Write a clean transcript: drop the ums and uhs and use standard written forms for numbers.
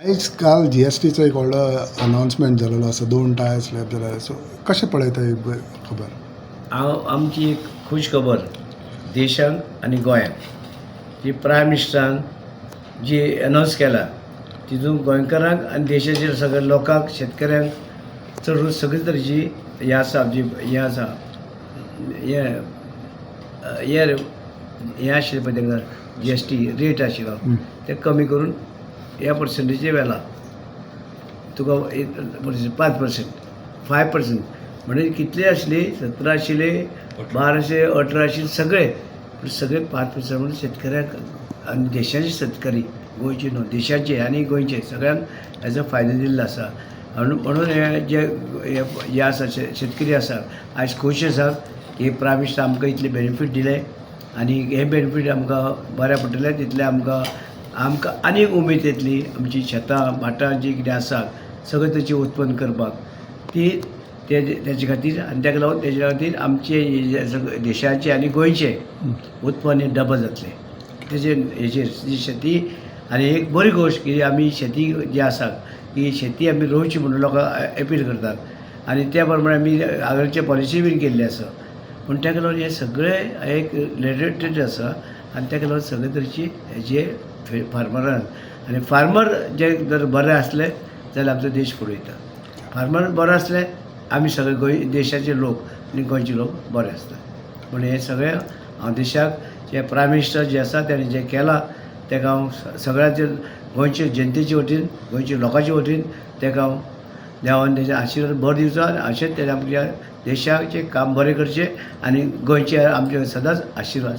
आयज काल GSTचो एक व्हडलो अनाउन्समेंट जाल्लो आसा 2 टायर स्लॅब जाल्यार सो कशें पळयता ही खबर आमची एक खुश खबर देशाक आनी गोंयांक जी प्रायम मिनिस्टरान जी अनाउन्स केला तितून गोंयकारांक आनी देशाच्या सगळ्या लोकांक शेतकऱ्यांक चड सगळे तरेची हें आसा जी हें आसा हें आशिल्लें पळय तेंका GST रेट आशिल्लो ते कमी करून ह्या पर्संटेजीचे व्हेला तुका 5%, 5% म्हणजे कितले आशिल्ले 17 आशिल्ले 12 आशिल्ले 18 आशिल्ले सगळे 5% म्हणून शेतकऱ्याक आनी देशाचे शेतकरी गोंयचे न्हू देशाचे आनी गोंयचे सगळ्यांक हेजो फायदो दिल्लो आसा म्हणून हे जे आसा शेतकरी आसा आयज खूश आसात की प्रायम मिनिस्टर आमकां इतले बेनिफीट दिले आनी हे बेनिफीट आमकां बऱ्या पडटले तितले आमकां आनीक उमेद येतली आमची शेतां भाटां जी कितें आसा सगळें तरेची उत्पन्न करपाक ती तेजे खातीर आनी ताका लागून तेज्या खातीर आमचे देशाचे आनी गोंयचे उत्पन्न हे डबल जातले तेजे हेजेर जी शेती आनी एक बरी गोश्ट की आमी शेती जी आसा ही शेती आमी रोवची म्हणून लोकांक अपील करतात आनी त्या प्रमाणे आमी आगळचे पॉलिसी बीन केल्ली आसा पूण ताका लागून हे सगळे एक रिलेटेड आसा आनी ताका लागून सगळे तरेची हेजे फार्मरांक आनी फार्मर जे जर बरे आसले जाल्यार आमचो देश फुडें वयता फार्मर बरो आसले आमी सगळे गोंय देशाचे लोक आनी गोंयचे लोक बरे आसता पूण हे सगळे हांव देशाक जे प्रायम मिनिस्टर जे आसा ताणें जें केलां ताका हांव सगळ्याचे गोंयचे जनतेचे वतीन गोंयच्या लोकांचे वतीन ताका हांव देवान तेजे आशिर्वाद बरो दिवचो आनी अशेंच तेणें आमच्या देशाचें काम बरें करचें आनी गोंयचे आमचे सदांच आशिर्वाद